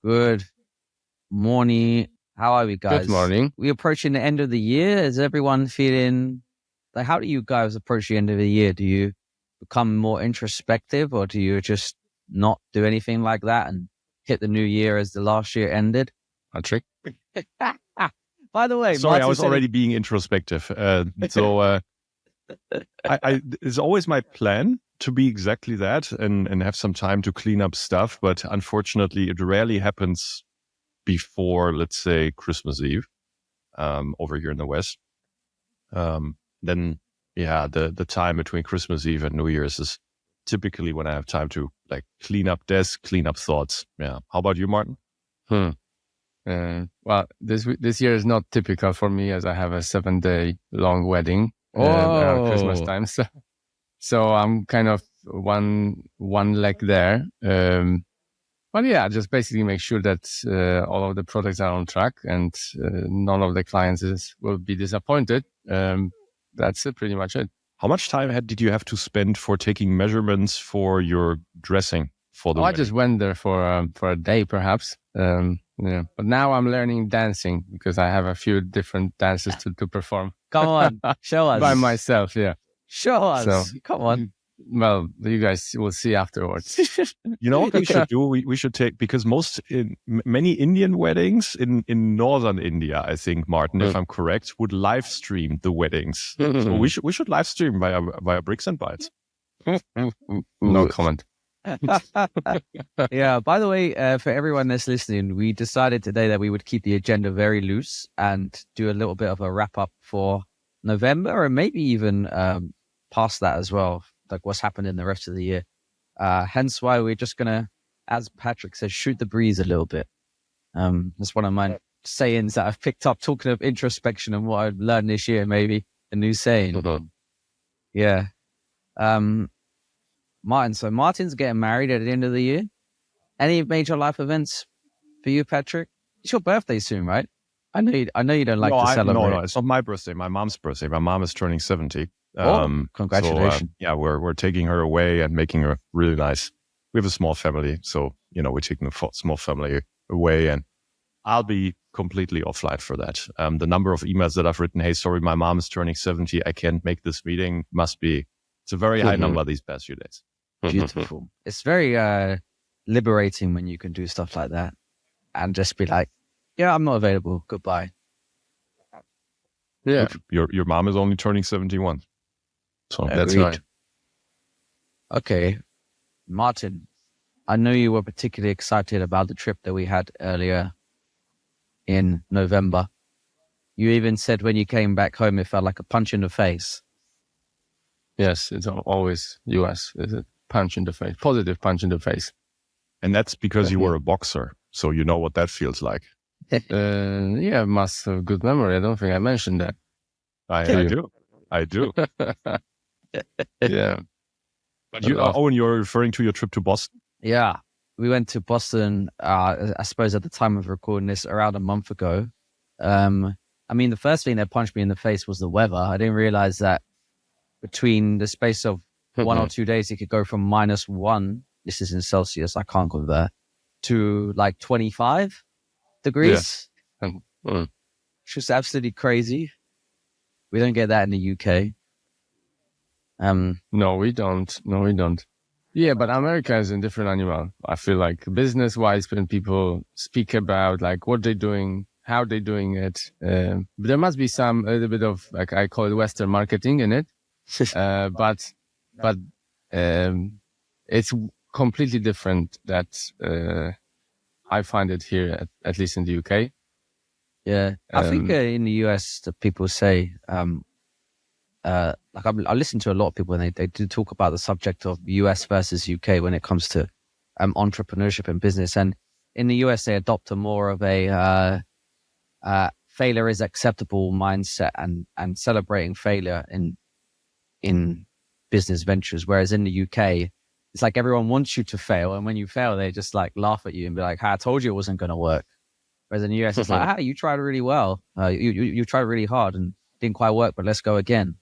Good morning. How are we, guys? Good morning. We're approaching the end of the year. Is everyone feeling like, how do you guys approach the end of the year? Do you become more introspective, or do you just not do anything like that and hit the new year as the last year ended? Patric? By the way, sorry, Martin I was said already being introspective. It's always my plan to be exactly that and have some time to clean up stuff. But unfortunately, it rarely happens before, let's say, Christmas Eve over here in the West. Then, the time between Christmas Eve and New Year's is typically when I have time to like clean up desks, clean up thoughts. Yeah. How about you, Martin? Well, this year is not typical for me, as I have a 7-day long wedding around Christmas time. So I'm kind of one leg there. But yeah, just basically make sure that all of the products are on track and none of the clients will be disappointed. That's pretty much it. How much time did you have to spend for taking measurements for your dressing for the wedding? I just went there for a day, perhaps. But now I'm learning dancing because I have a few different dances to perform. Come on, show us. By myself, yeah. Show us. Come on. Well, you guys will see afterwards. You know what we should do? We should take, because many Indian weddings in northern India, I think, Martin, if I'm correct, would live stream the weddings. So we should live stream via Bricks and Bytes. No comment. Yeah, by the way, for everyone that's listening, we decided today that we would keep the agenda very loose and do a little bit of a wrap up for November, and maybe even past that as well, like what's happened in the rest of the year. Hence why we're just gonna, as Patrick says, shoot the breeze a little bit. That's one of my sayings that I've picked up, talking of introspection and what I've learned this year, maybe a new saying. Yeah. Martin, so Martin's getting married at the end of the year. Any major life events for you, Patric? It's your birthday soon, right? I know you don't like to celebrate. No, it's not my birthday. My mom's birthday. My mom is turning 70. Congratulations. So, we're taking her away and making her really nice. We have a small family, so we're taking a small family away, and I'll be completely offline for that. The number of emails that I've written, hey, sorry, my mom is turning 70. I can't make this meeting. It's a very high number these past few days. Beautiful. It's very liberating when you can do stuff like that and just be like, yeah, I'm not available. Goodbye. Yeah. Your mom is only turning 71. So that's right. Okay. Martin, I know you were particularly excited about the trip that we had earlier in November. You even said when you came back home, it felt like a punch in the face. Yes, it's always US. It's a punch in the face, positive punch in the face. And that's because you were a boxer, so you know what that feels like. Yeah, must have good memory. I don't think I mentioned that. I do. Yeah. But Owen, you're referring to your trip to Boston? Yeah. We went to Boston, I suppose at the time of recording this, around a month ago. The first thing that punched me in the face was the weather. I didn't realize that between the space of 1 or 2 days, it could go from -1, this is in Celsius, I can't convert, to like 25 degrees. Yeah. It's just absolutely crazy. We don't get that in the UK. No, we don't. Yeah, but America is a different animal. I feel like business-wise, when people speak about like what they're doing, how they're doing it, there must be a little bit of, like I call it Western marketing in it. But it's completely different that I find it here, at least in the UK. Yeah, I think in the US, the people say, I listen to a lot of people, and they do talk about the subject of US versus UK when it comes to entrepreneurship and business. And in the US, they adopt a more of a failure is acceptable mindset and celebrating failure in business ventures. Whereas in the UK, it's like everyone wants you to fail, and when you fail, they just like laugh at you and be like, I told you it wasn't going to work. Whereas in the US, it's like, you tried really well. You tried really hard and didn't quite work, but let's go again.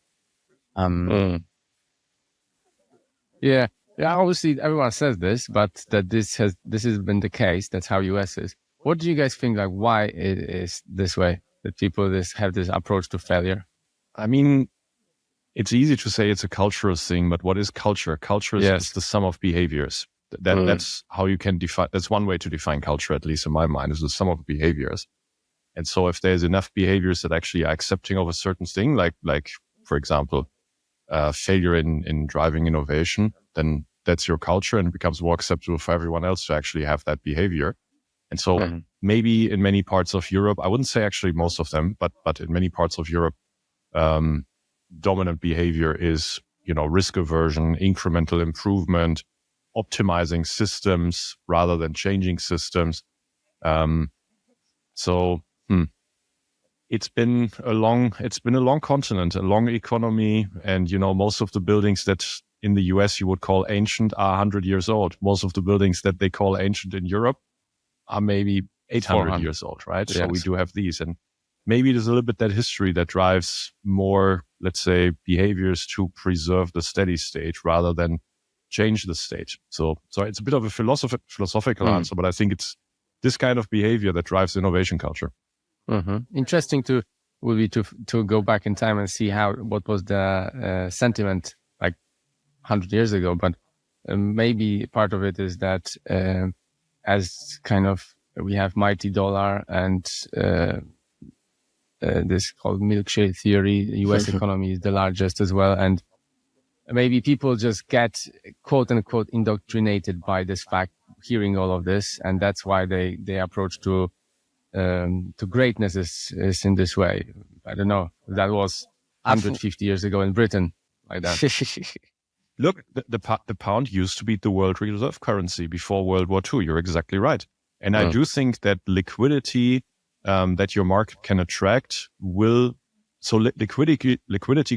Yeah, Yeah, obviously everyone says this, but that this has been the case. That's how US is. What do you guys think? Like, why it is this way? That people have this approach to failure? I mean, it's easy to say it's a cultural thing, but what is culture? Culture is the sum of behaviors. That's how you can define. That's one way to define culture, at least in my mind, is the sum of behaviors. And so, if there's enough behaviors that actually are accepting of a certain thing, like for example, failure in driving innovation, then that's your culture, and it becomes more acceptable for everyone else to actually have that behavior. And so, maybe in many parts of Europe, I wouldn't say actually most of them, but in many parts of Europe, dominant behavior is, risk aversion, incremental improvement, optimizing systems rather than changing systems. It's been a long continent, a long economy, and most of the buildings that in the US you would call ancient are 100 years old. Most of the buildings that they call ancient in Europe are maybe 800 years old, right? Yes. So we do have these, and maybe there's a little bit that history that drives more, let's say, behaviors to preserve the steady state rather than change the state. So it's a bit of a philosophical answer, but I think it's this kind of behavior that drives innovation culture. Interesting would be to go back in time and see what was the sentiment like 100 years ago. But maybe part of it is that as kind of we have mighty dollar and this called milkshake theory, the U.S. economy is the largest as well, and maybe people just get quote unquote indoctrinated by this fact, hearing all of this, and that's why they approach to greatness is in this way. I don't know. That was 150 years ago in Britain, like that. Look, the pound used to be the world reserve currency before World War II. You're exactly right. And I do think that liquidity that your market can attract liquidity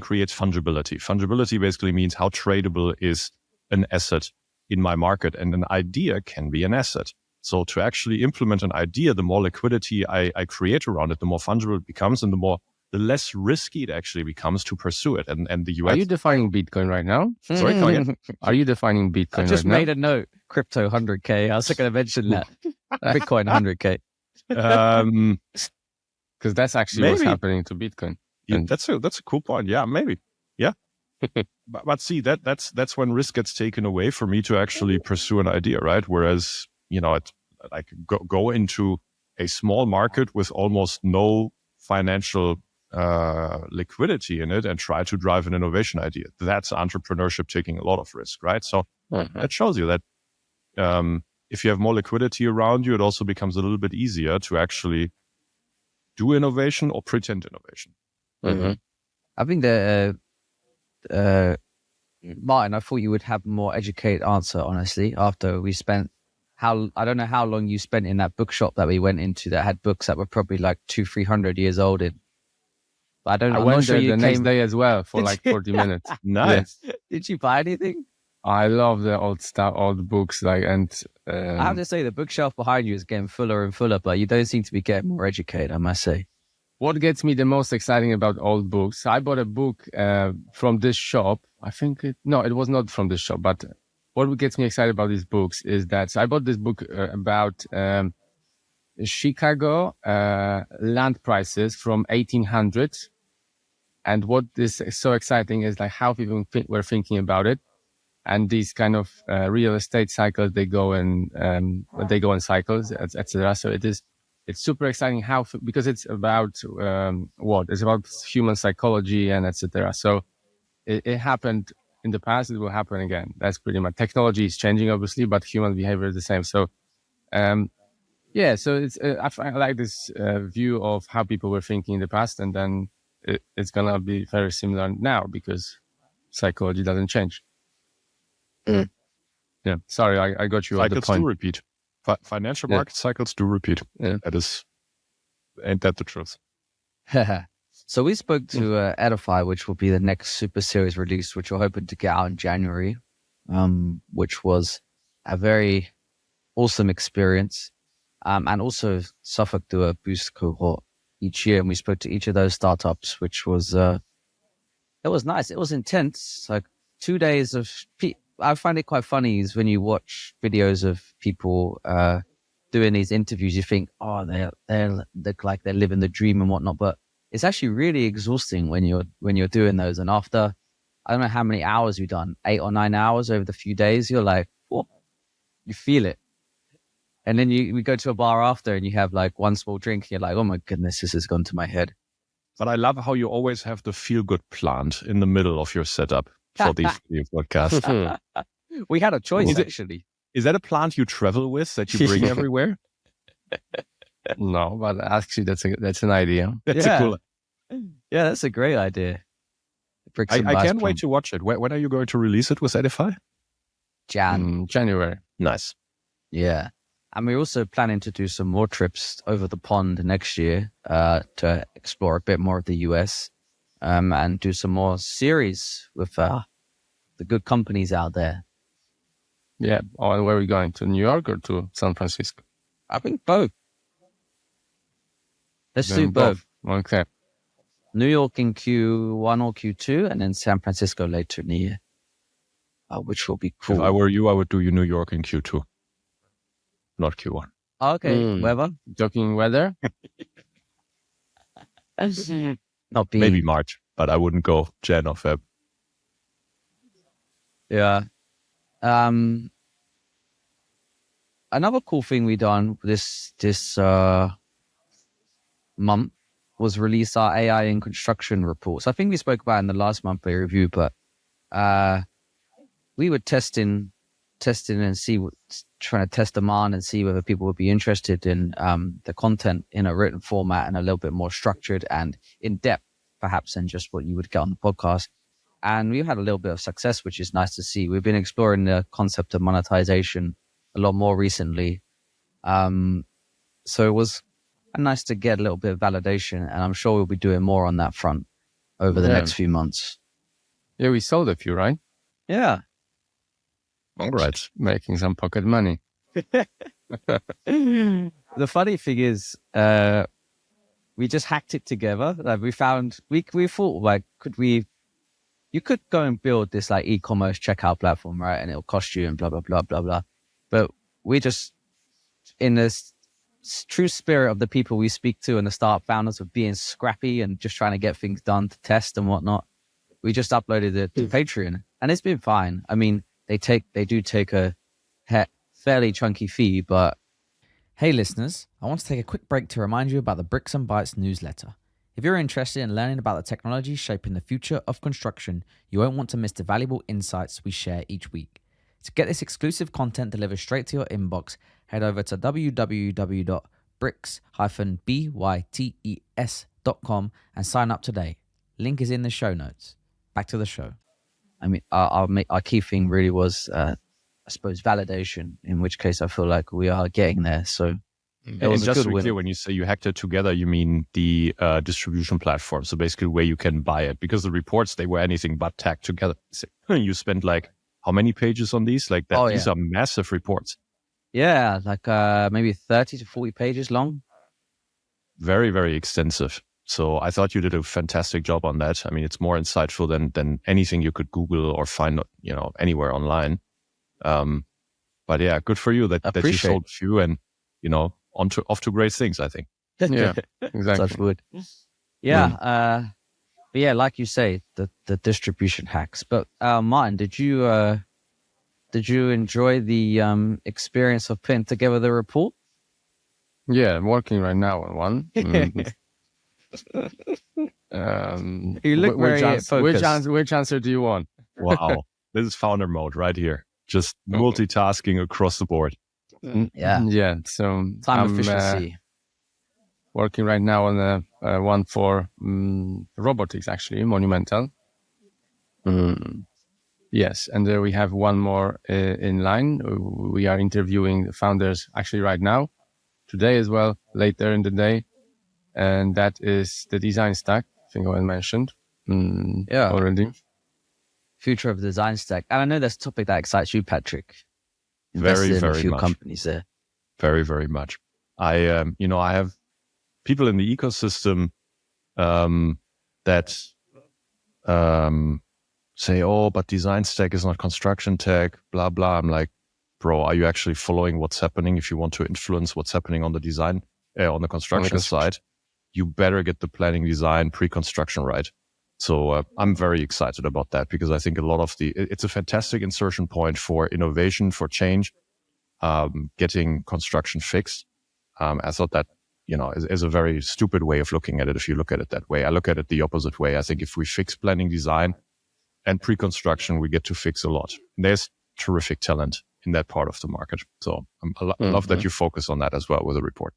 creates fungibility. Fungibility basically means how tradable is an asset in my market, and an idea can be an asset. So to actually implement an idea, the more liquidity I create around it, the more fungible it becomes, and the less risky it actually becomes to pursue it. And the US. Are you defining Bitcoin right now? Sorry, come again? Are you defining Bitcoin? I just right made now? a note. Crypto 100K. I was going to mention that. Bitcoin 100K. Because that's actually what's happening to Bitcoin. Yeah, that's a cool point. Yeah, maybe. Yeah. but see, that's when risk gets taken away for me to actually pursue an idea, right? Whereas, it's like go into a small market with almost no financial liquidity in it and try to drive an innovation idea. That's entrepreneurship taking a lot of risk, right? So that shows you that if you have more liquidity around you, it also becomes a little bit easier to actually do innovation or pretend innovation. I think that Martin, I thought you would have a more educated answer, honestly, after we spent I don't know how long you spent in that bookshop that we went into that had books that were probably like 200-300 years old in. But I went there the next day as well for like 40 minutes. Nice. Yeah. Did you buy anything? I love the old stuff, old books, I have to say the bookshelf behind you is getting fuller and fuller, but you don't seem to be getting more educated, I must say. What gets me the most exciting about old books? I bought a book from this shop. It was not from this shop, but what gets me excited about these books is that I bought this book about Chicago land prices from 1800. And what is so exciting is like how people were thinking about it. And these kind of real estate cycles, they go in cycles, etc. So it's super exciting because it's about it's about human psychology and etc. So it happened in the past, it will happen again. That's pretty much, technology is changing obviously, but human behavior is the same. So so it's I like this view of how people were thinking in the past, and then it's gonna be very similar now because psychology doesn't change. Yeah, sorry, I got you. Cycles do repeat. Financial market cycles do repeat. Yeah. Ain't that the truth? So we spoke to Ediphi, which will be the next super series release, which we're hoping to get out in January, which was a very awesome experience. And also Suffolk do a boost cohort each year, and we spoke to each of those startups, which was it was nice. It was intense, like 2 days of I find it quite funny is when you watch videos of people doing these interviews, you think, oh, they look like they're living the dream and whatnot, but it's actually really exhausting when you're doing those. And after, I don't know how many hours you've done, 8 or 9 hours over the few days, you're like, oh, you feel it. And then we go to a bar after and you have like one small drink and you're like, oh my goodness, this has gone to my head. But I love how you always have the feel-good plant in the middle of your setup for these podcasts. We had a choice, actually. Is that a plant you travel with that you bring everywhere? No, but actually that's an idea. That's a cool. Yeah, that's a great idea. I can't wait to watch it. When are you going to release it with Ediphi? January. Nice. Yeah. And we're also planning to do some more trips over the pond next year to explore a bit more of the US and do some more series with the good companies out there. Yeah. Oh, and where are we going? To New York or to San Francisco? I think both. Let's do both. Okay. New York in Q1 or Q2 and then San Francisco later in the year, which will be cool. If I were you, I would do New York in Q2. Not Q1. Okay, weather? Talking weather? Not being... Maybe March, but I wouldn't go Jan or Feb. Yeah. Another cool thing we done this month was release our AI in construction reports. I think we spoke about it in the last monthly review, but we were testing and trying to test demand and see whether people would be interested in the content in a written format and a little bit more structured and in depth, perhaps, than just what you would get on the podcast. And we've had a little bit of success, which is nice to see. We've been exploring the concept of monetization a lot more recently. So it was nice to get a little bit of validation, and I'm sure we'll be doing more on that front over the next few months. Yeah, we sold a few, right? Yeah. All right. Making some pocket money. The funny thing is, we just hacked it together. Like we thought, like, you could go and build this like e-commerce checkout platform, right? And it'll cost you and blah, blah, blah, blah, blah. But we just, in this true spirit of the people we speak to and the startup founders of being scrappy and just trying to get things done to test and whatnot, we just uploaded it to Patreon, and it's been fine. I mean, they do take a fairly chunky fee, but... Hey listeners, I want to take a quick break to remind you about the Bricks Bytes newsletter. If you're interested in learning about the technology shaping the future of construction, you won't want to miss the valuable insights we share each week. To get this exclusive content delivered straight to your inbox, head over to www.bricks-bytes.com and sign up today. Link is in the show notes. Back to the show. I mean, our key thing really was, I suppose, validation, in which case I feel like we are getting there. So it was just a to good be clear, when you say you hacked it together, you mean the distribution platform. So basically where you can buy it, because the reports, they were anything but tagged together. So you spent like how many pages on these? Like that, these are massive reports. Yeah, like maybe 30 to 40 pages long. Very, very extensive. So I thought you did a fantastic job on that. I mean, it's more insightful than anything you could Google or find, anywhere online. But yeah, good for you that you sold a few and, off to great things, I think. Yeah, exactly. Touch wood. Yeah. But yeah, like you say, the distribution hacks. But Martin, did you enjoy the experience of putting together the report? Yeah, I'm working right now on one. You look very focused. Which answer do you want? Wow, this is founder mode right here. Just multitasking across the board. Yeah. So time efficiency. Working right now on one for robotics, actually, monumental. Yes, and we have one more in line. We are interviewing the founders actually right now, today as well, later in the day. And that is the design stack, I think Owen mentioned already. Future of the design stack. And I know that's a topic that excites you, Patric. Very, very a few much. Companies there. Very, very much. I have people in the ecosystem that say, oh, but design tech is not construction tech, blah, blah. I'm like, bro, are you actually following what's happening? If you want to influence what's happening on the design, on the construction side, you better get the planning, design, pre-construction right. So I'm very excited about that because I think a lot of it's a fantastic insertion point for innovation, for change, getting construction fixed. I thought that, is a very stupid way of looking at it. If you look at it that way, I look at it the opposite way. I think if we fix planning, design and pre-construction, we get to fix a lot. And there's terrific talent in that part of the market. So I love that you focus on that as well with the report.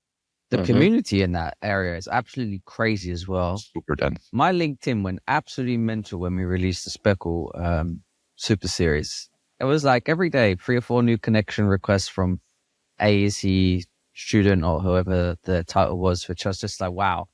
The community in that area is absolutely crazy as well. Super dense. My LinkedIn went absolutely mental when we released the Speckle Super Series. It was like every day, 3 or 4 new connection requests from AEC student or whoever the title was, which I was just like, wow.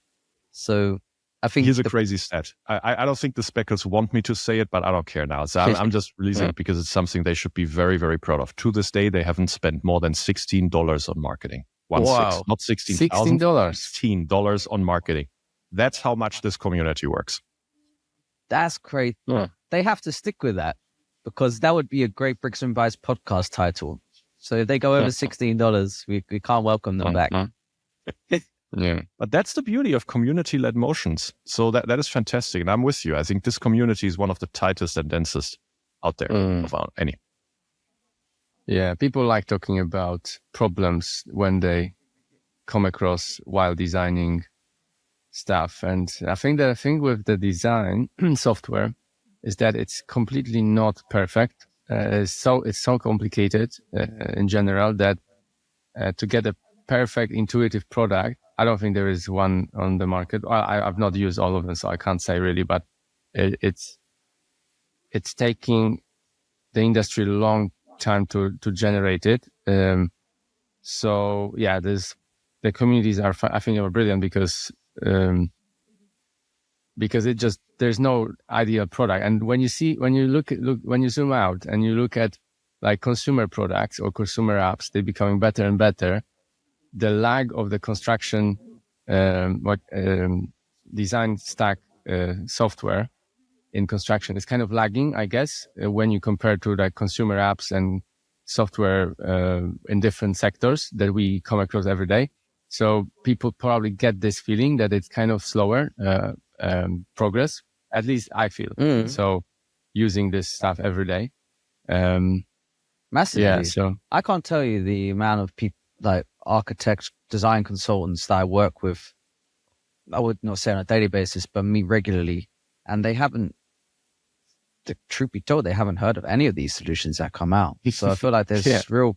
So I think here's a crazy stat. I don't think the Speckles want me to say it, but I don't care now. So I'm just releasing it because it's something they should be very, very proud of. To this day, they haven't spent more than $16 on marketing. Wow. Not $16,000. $16. $16 on marketing. That's how much this community works. That's crazy. Yeah. They have to stick with that because that would be a great Bricks and Bytes podcast title. So if they go over $16, we can't welcome them back. Yeah. But that's the beauty of community-led motions. So that is fantastic. And I'm with you. I think this community is one of the tightest and densest out there of any. Yeah, people like talking about problems when they come across while designing stuff. And I think the thing with the design software is that it's completely not perfect. It's so complicated in general that to get a perfect intuitive product, I don't think there is one on the market. I've not used all of them, so I can't say really, but it's taking the industry a long time to generate it. So yeah, the communities are, I think, are brilliant because it just, there's no ideal product. And when you zoom out and you look at like consumer products or consumer apps, they're becoming better and better. The lag of the construction, design stack software in construction is kind of lagging, I guess, when you compare to the consumer apps and software in different sectors that we come across every day. So people probably get this feeling that it's kind of slower progress. At least I feel. So using this stuff every day. Massively. Yeah, so I can't tell you the amount of people, like architects, design consultants that I work with, I would not say on a daily basis, but meet regularly. And they haven't, the truth be told, they haven't heard of any of these solutions that come out. So I feel like there's real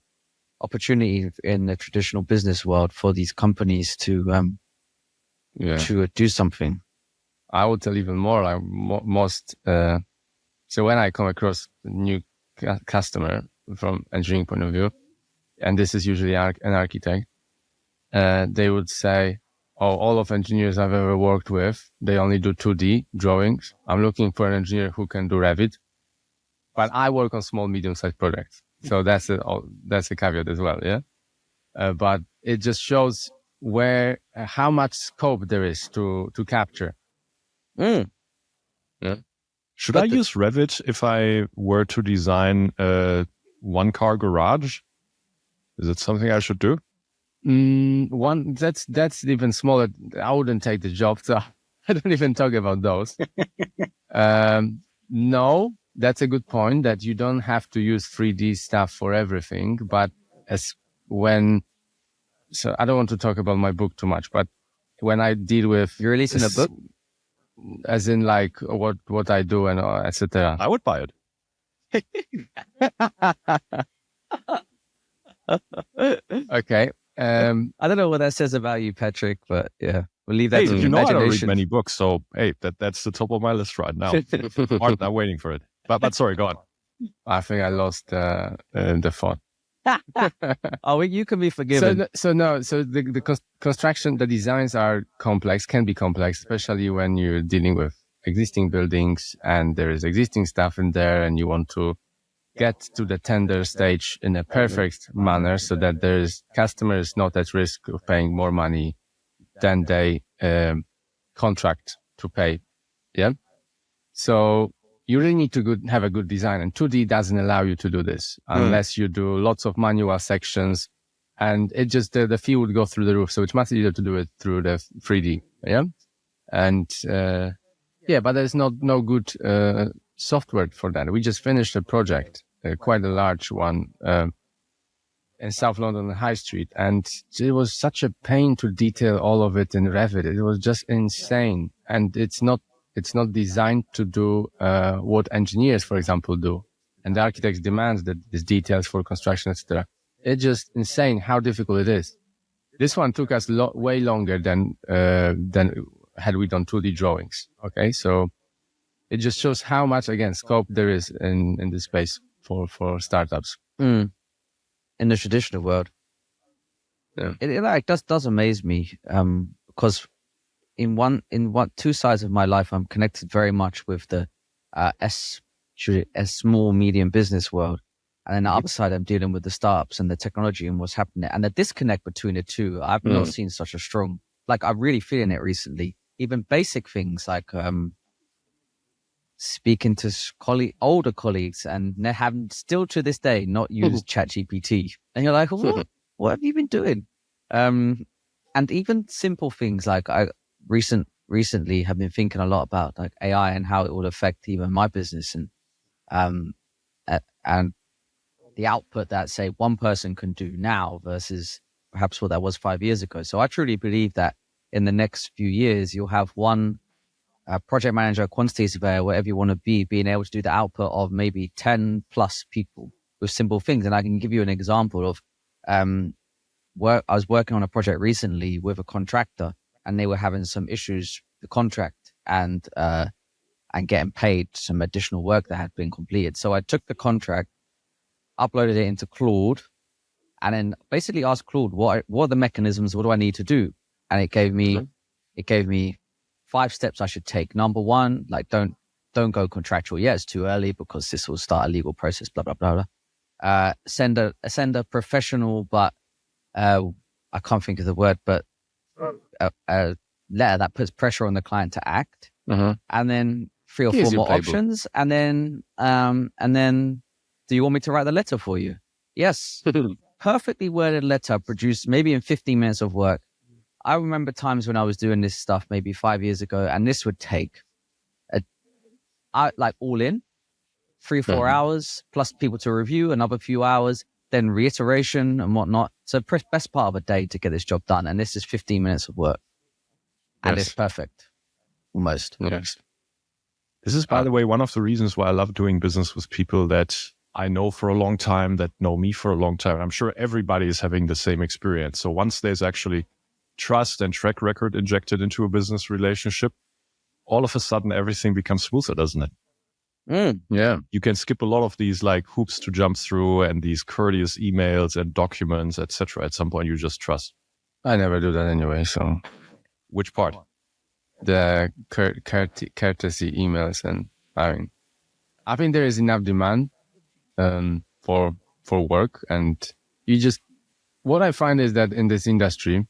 opportunity in the traditional business world for these companies to do something. I would tell even more, like most, so when I come across a new customer from engineering point of view, and this is usually an architect, they would say, oh, all of engineers I've ever worked with, they only do 2D drawings. I'm looking for an engineer who can do Revit, but I work on small, medium-sized projects. So that's a caveat as well. Yeah. But it just shows how much scope there is to capture. Yeah. Should I use Revit if I were to design a one-car garage? Is it something I should do? That's even smaller. I wouldn't take the job, so I don't even talk about those. No, that's a good point that you don't have to use 3D stuff for everything, but so I don't want to talk about my book too much, but when I deal with... You're releasing a book? As in like what I do and etc. I would buy it. Okay. I don't know what that says about you, Patric, but yeah, we'll leave that to you know, I don't read imagination. many books, so hey, that's the top of my list right now. I'm waiting for it. But sorry, go on. I think I lost the thought. Oh, you can be forgiven. So the construction, the designs are complex, can be complex, especially when you're dealing with existing buildings and there is existing stuff in there and you want to get to the tender stage in a perfect manner so that there's customers not at risk of paying more money than they contract to pay. Yeah. So you really need to have a good design, and 2D doesn't allow you to do this unless you do lots of manual sections, and it just the fee would go through the roof. So it's much easier to do it through the 3D. Yeah, and but there's no good software for that. We just finished a project, quite a large one, in South London High Street, and it was such a pain to detail all of it in Revit. It was just insane, and it's not designed to do what engineers, for example, do, and the architects demands that these details for construction, etc. It's just insane how difficult it is. This one took us way longer than had we done 2D drawings. Okay, so it just shows how much, again, scope there is in this space for startups. In the traditional world, it like does amaze me, because in two sides of my life, I'm connected very much with the small medium business world, and then the other side, I'm dealing with the startups and the technology and what's happening, and the disconnect between the two. I've not seen such a strong, like, I'm really feeling it recently. Even basic things like speaking to older colleagues, and they haven't still to this day not used ChatGPT, and you're like, what have you been doing? And even simple things like I recently have been thinking a lot about like AI and how it will affect even my business, and the output that, say, one person can do now versus perhaps what that was 5 years ago. So I truly believe that in the next few years, you'll have one project manager, quantity surveyor, whatever you want to be, being able to do the output of maybe 10 plus people with simple things. And I can give you an example of I was working on a project recently with a contractor, and they were having some issues with the contract and getting paid some additional work that had been completed. So I took the contract, uploaded it into Claude, and then basically asked Claude, what are the mechanisms? What do I need to do? And it gave me 5 steps I should take. Number 1, like don't go contractual yet. It's too early because this will start a legal process, blah, blah, blah, blah. Send a professional, but I can't think of the word, but a letter that puts pressure on the client to act. And then 3 or 4 more options. And then do you want me to write the letter for you? Yes. Perfectly worded letter produced maybe in 15 minutes of work. I remember times when I was doing this stuff maybe 5 years ago, and this would take like all in 3 or 4 hours, plus people to review, another few hours, then reiteration and whatnot. So best part of a day to get this job done. And this is 15 minutes of work. And it's perfect. Almost. Yes. This is, by the way, one of the reasons why I love doing business with people that I know for a long time, that know me for a long time. I'm sure everybody is having the same experience. So once there's actually trust and track record injected into a business relationship, all of a sudden everything becomes smoother, doesn't it? Yeah. You can skip a lot of these like hoops to jump through and these courteous emails and documents, etc. At some point, you just trust. I never do that anyway. So, which part? The courtesy emails, and I think there is enough demand for work, and what I find is that in this industry,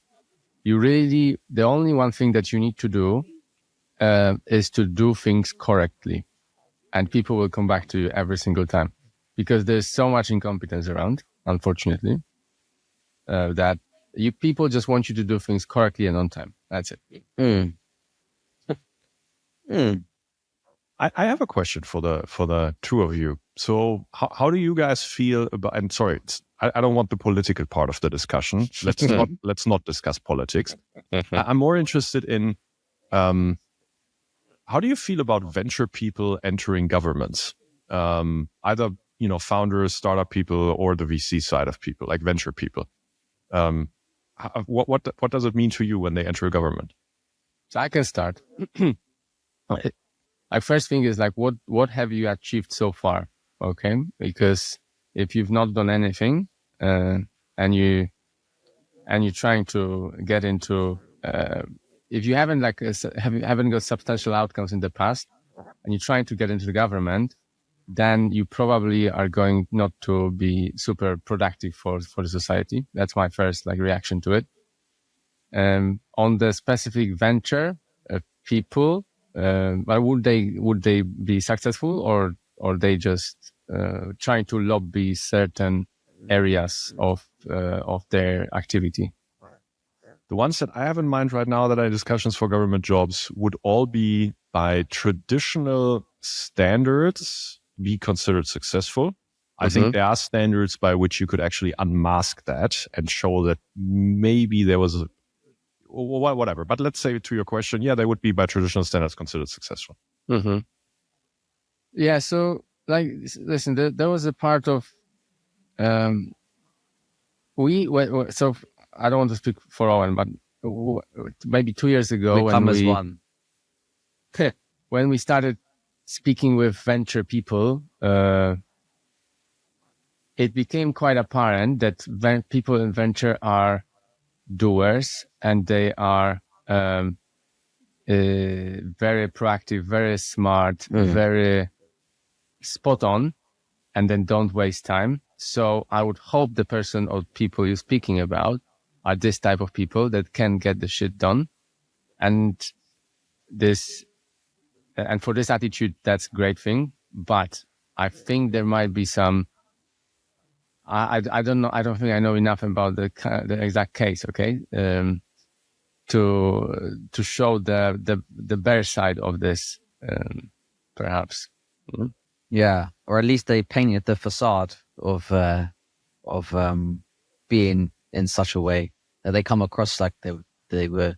the only one thing that you need to do is to do things correctly, and people will come back to you every single time, because there's so much incompetence around, unfortunately, that people just want you to do things correctly and on time. That's it. I have a question for the two of you. So how do you guys feel about, and sorry, I don't want the political part of the discussion. Let's not discuss politics. I'm more interested in how do you feel about venture people entering governments? Either, founders, startup people, or the VC side of people, like venture people. What does it mean to you when they enter a government? So I can start. My first thing is like, what have you achieved so far? Okay, because if you've not done anything, and you're trying to get into, if you haven't haven't got substantial outcomes in the past, and you're trying to get into the government, then you probably are going not to be super productive for the society. That's my first reaction to it. On the specific venture people, But would they be successful, or they just trying to lobby certain areas of their activity? The ones that I have in mind right now that are discussions for government jobs would all be by traditional standards be considered successful. I think there are standards by which you could actually unmask that and show that maybe there was whatever. But let's say to your question, yeah, they would be by traditional standards considered successful. Mm-hmm. Yeah. So, like, listen, there was a part of so I don't want to speak for Owen, but maybe 2 years ago when we started speaking with venture people, it became quite apparent that people in venture are doers, and they are very proactive, very smart, very spot on, and then don't waste time. So I would hope the person or people you're speaking about are this type of people that can get the shit done. And for this attitude, that's a great thing. But I think there might be some, I don't know. I don't think I know enough about the exact case. Okay. To show the bear side of this, perhaps. Yeah, or at least they painted the facade of being in such a way that they come across like they were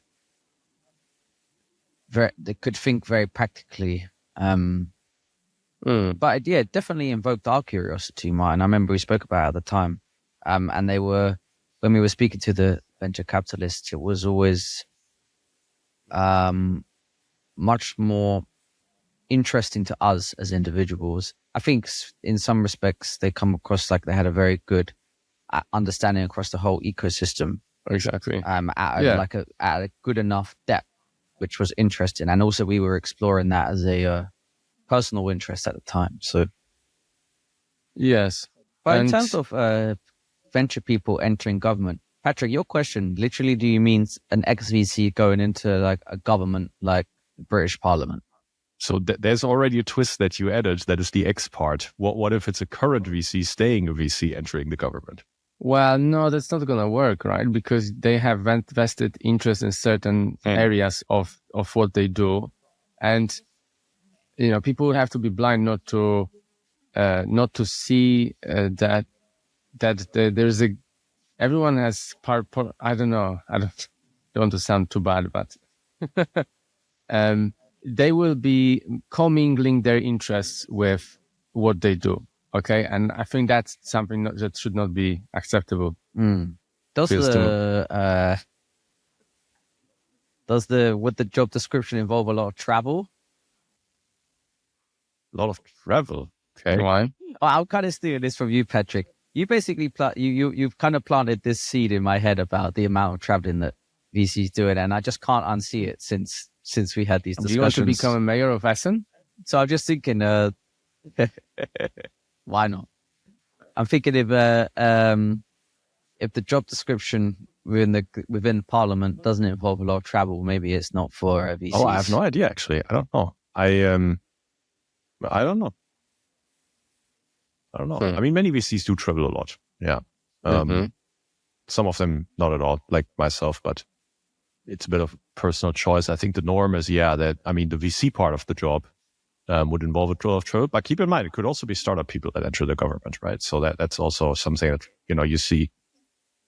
they could think very practically. But yeah, it definitely invoked our curiosity, Martin. I remember we spoke about it at the time, and when we were speaking to the venture capitalists, it was always much more interesting to us as individuals. I think in some respects they come across like they had a very good understanding across the whole ecosystem. Exactly. At a good enough depth, which was interesting, and also we were exploring that as a personal interest at the time. So yes, but in terms of venture people entering government, Patric, your question literally: do you mean an ex-VC going into like a government like the British Parliament? So there's already a twist that you added. That is the X part. What if it's a current VC staying a VC entering the government? Well, no, that's not going to work, right? Because they have vested interest in certain areas of what they do. And, people would have to be blind not to see that there's everyone has I don't know. I don't want to sound too bad, but they will be commingling their interests with what they do. Okay. And I think that's something that should not be acceptable. Would the job description involve a lot of travel? A lot of travel. Okay. Why? I'm kind of stealing this from you, Patric. You basically you've kind of planted this seed in my head about the amount of traveling that VCs doing, and I just can't unsee it since we had these discussions. Do you want to become a mayor of Essen? So I'm just thinking, why not? I'm thinking if the job description within Parliament doesn't involve a lot of travel, maybe it's not for VCs. Oh, I have no idea. Actually, I don't know. I don't know. I mean, many VCs do travel a lot. Yeah. Some of them not at all, like myself, but it's a bit of personal choice. I think the norm is, the VC part of the job would involve a lot of travel. But keep in mind, it could also be startup people that enter the government, right? So that's also something that, you see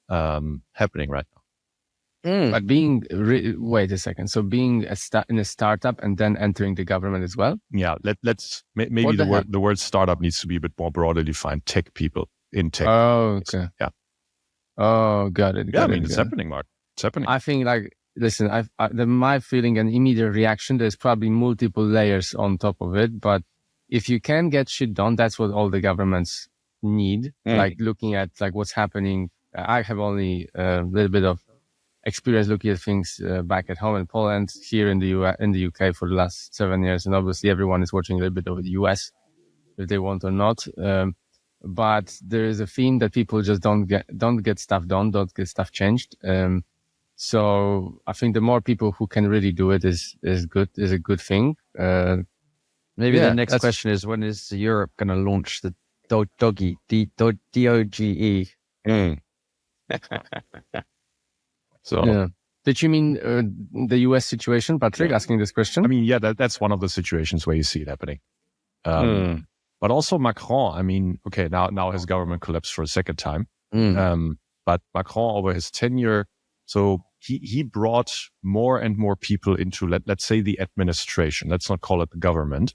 happening right now. But wait a second. So being in a startup and then entering the government as well? Yeah, maybe the word startup needs to be a bit more broadly defined. Tech people in tech. Oh, okay. Yeah. Oh, got it. It's happening, Mark. It's happening. I think listen, my feeling and immediate reaction, there's probably multiple layers on top of it. But if you can get shit done, that's what all the governments need. Like looking at what's happening. I have only a little bit of experience looking at things back at home in Poland, here in the UK for the last 7 years, and obviously everyone is watching a little bit of the US, if they want or not. But there is a theme that people just don't get stuff done, don't get stuff changed. So I think the more people who can really do it is a good thing. Maybe the next question is, when is Europe going to launch the Doge, D-O-G-E? So, yeah. Did you mean the US situation, Patric, asking this question? I mean, yeah, that's one of the situations where you see it happening. But also Macron, I mean, okay, now his government collapsed for a second time. But Macron, over his tenure, so he brought more and more people into, let's say, the administration. Let's not call it the government.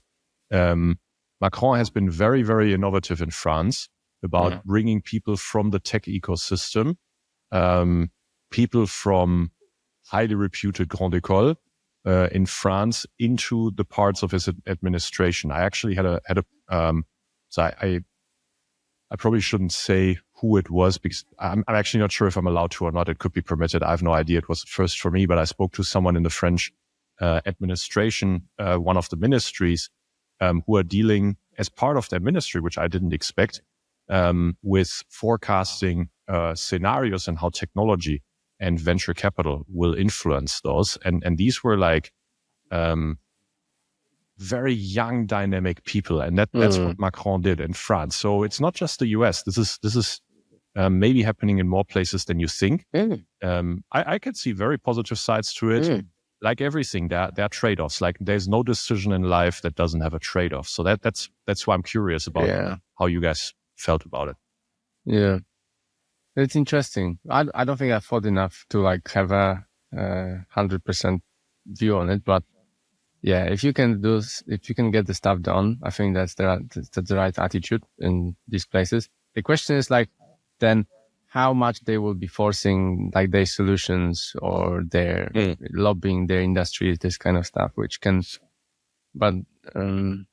Macron has been very, very innovative in France about bringing people from the tech ecosystem, people from highly reputed Grande École in France into the parts of his administration. I actually had a so I probably shouldn't say who it was, because I'm actually not sure if I'm allowed to or not. It could be permitted. I have no idea. It was first for me, but I spoke to someone in the French administration, one of the ministries, who are dealing as part of their ministry, which I didn't expect, with forecasting scenarios and how technology and venture capital will influence those. And these were like very young, dynamic people. And that's what Macron did in France. So it's not just the US. This is maybe happening in more places than you think. I could see very positive sides to it. Like everything, there are trade-offs. Like there's no decision in life that doesn't have a trade-off. So that's why I'm curious about how you guys felt about it. Yeah. It's interesting. I don't think I thought enough to like have a 100% view on it, but yeah, if you can get the stuff done, I think that's the right attitude in these places. The question is like, then how much they will be forcing like their solutions or their lobbying their industries, this kind of stuff, which can, but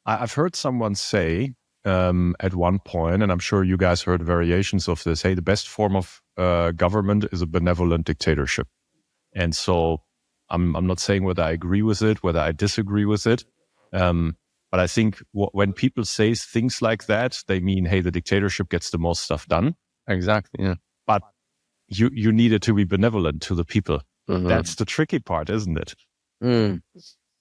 I've heard someone say, at one point, and I'm sure you guys heard variations of this, hey, the best form of government is a benevolent dictatorship. And so I'm not saying whether I agree with it, whether I disagree with it. But I think when people say things like that, they mean, hey, the dictatorship gets the most stuff done. Exactly, yeah. But you need it to be benevolent to the people. That's the tricky part, isn't it?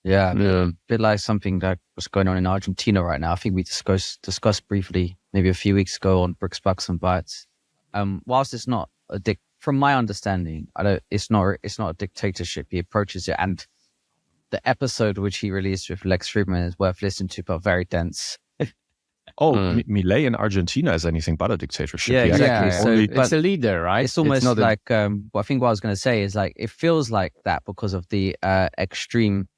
Yeah, a bit like something that was going on in Argentina right now. I think we discussed briefly maybe a few weeks ago on Bricks Bytes. Whilst it's not from my understanding, it's not a dictatorship. He approaches it, and the episode which he released with Lex Friedman is worth listening to, but very dense. Milei in Argentina is anything but a dictatorship. Yeah, exactly. So it's a leader, right? It's almost like I think what I was going to say is like it feels like that because of the extreme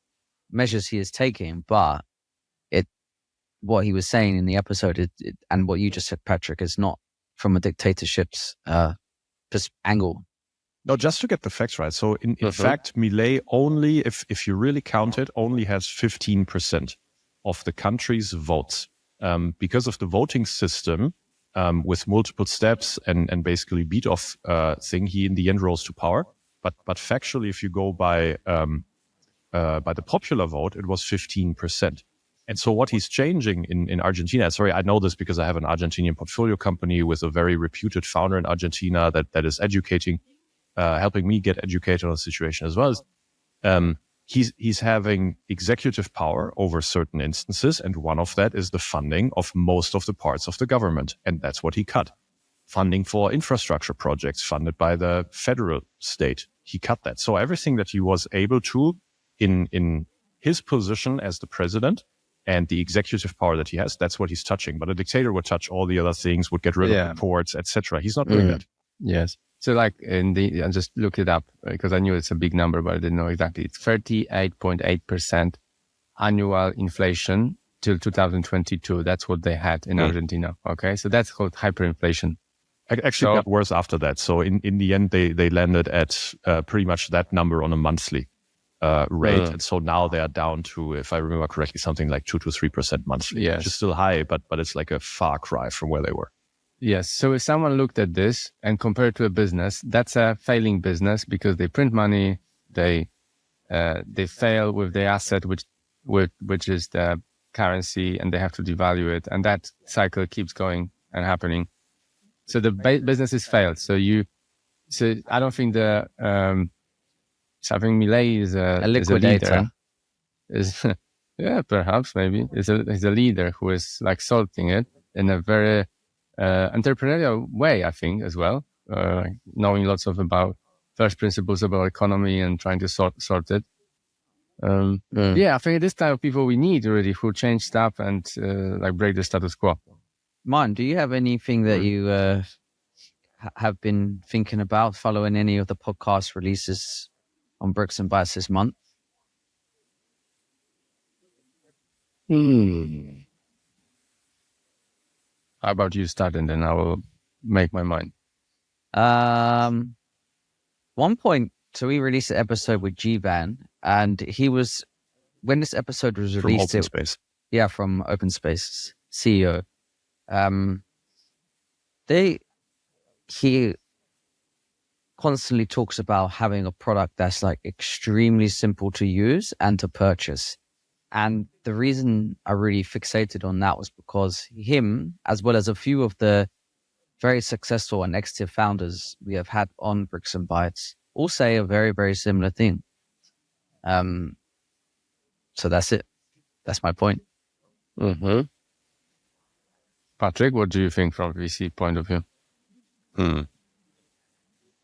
measures he is taking, but what he was saying in the episode and what you just said, Patric, is not from a dictatorship's angle. No, just to get the facts right. So in fact, Milei only, if you really count it, only has 15% of the country's votes. Because of the voting system, with multiple steps and basically beat off thing, he in the end rose to power. But factually, if you go by the popular vote, it was 15%. And so what he's changing in Argentina, sorry, I know this because I have an Argentinian portfolio company with a very reputed founder in Argentina that is educating, helping me get educated on the situation as well. He's having executive power over certain instances, and one of that is the funding of most of the parts of the government. And that's what he cut. Funding for infrastructure projects funded by the federal state. He cut that. So everything that he was able to in his position as the president and the executive power that he has, that's what he's touching. But a dictator would touch all the other things, would get rid of the ports, etc. He's not doing that. Yes. So like I just looked it up because I knew it's a big number, but I didn't know exactly. It's 38.8% annual inflation till 2022. That's what they had in Argentina. Okay. So that's called hyperinflation. Actually got worse after that. So in the end, they landed at pretty much that number on a monthly rate. And so now they are down to, if I remember correctly, something like 2 to 3% monthly, which is still high, but it's like a far cry from where they were. Yes. So if someone looked at this and compared to a business, that's a failing business because they print money, they fail with the asset, which is the currency, and they have to devalue it. And that cycle keeps going and happening. So the business is failed. So I don't think the I think Millet is A a liquidator. leader. Yeah, perhaps maybe is a leader who is like sorting it in a very entrepreneurial way, I think, as well, knowing lots of about first principles about economy and trying to sort it. Yeah, I think this type of people we need really who change stuff and like break the status quo. Man, do you have anything that you have been thinking about following any of the podcast releases on Bricks and Bytes this month? How about you start and then I will make my mind. One point, so we released an episode with G-Van, and he was, when this episode was From released, Open Space. Yeah, from Open Space CEO. He constantly talks about having a product that's like extremely simple to use and to purchase. And the reason I really fixated on that was because him, as well as a few of the very successful and exitive founders we have had on Bricks and Bytes, all say a very, very similar thing. So that's it. That's my point. Patric, what do you think from VC point of view?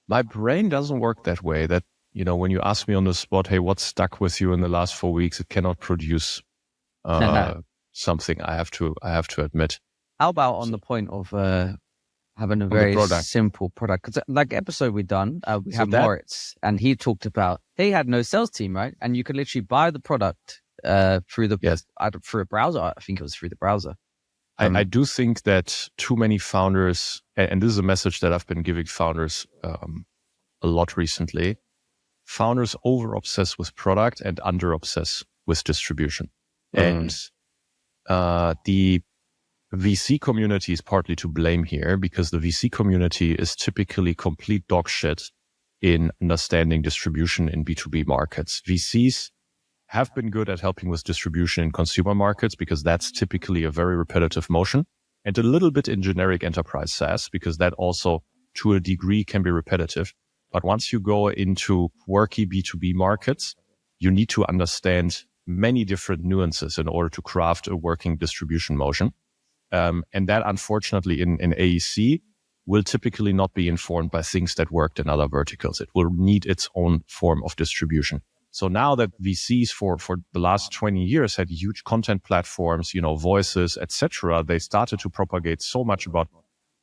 My brain doesn't work that way. That, when you ask me on the spot, hey, what's stuck with you in the last 4 weeks? It cannot produce something. I have to admit. How about on the point of having a very simple product? Because like episode we done, we have Moritz, and he talked about he had no sales team, right? And you could literally buy the product through a browser. I think it was through the browser. I do think that too many founders, and this is a message that I've been giving founders a lot recently, founders over-obsess with product and under-obsess with distribution. And the VC community is partly to blame here because the VC community is typically complete dog shit in understanding distribution in B2B markets. VCs have been good at helping with distribution in consumer markets because that's typically a very repetitive motion, and a little bit in generic enterprise SaaS because that also to a degree can be repetitive. But once you go into quirky B2B markets, you need to understand many different nuances in order to craft a working distribution motion. And that unfortunately in AEC will typically not be informed by things that worked in other verticals. It will need its own form of distribution. So now that VCs for the last 20 years had huge content platforms, voices, etc., they started to propagate so much about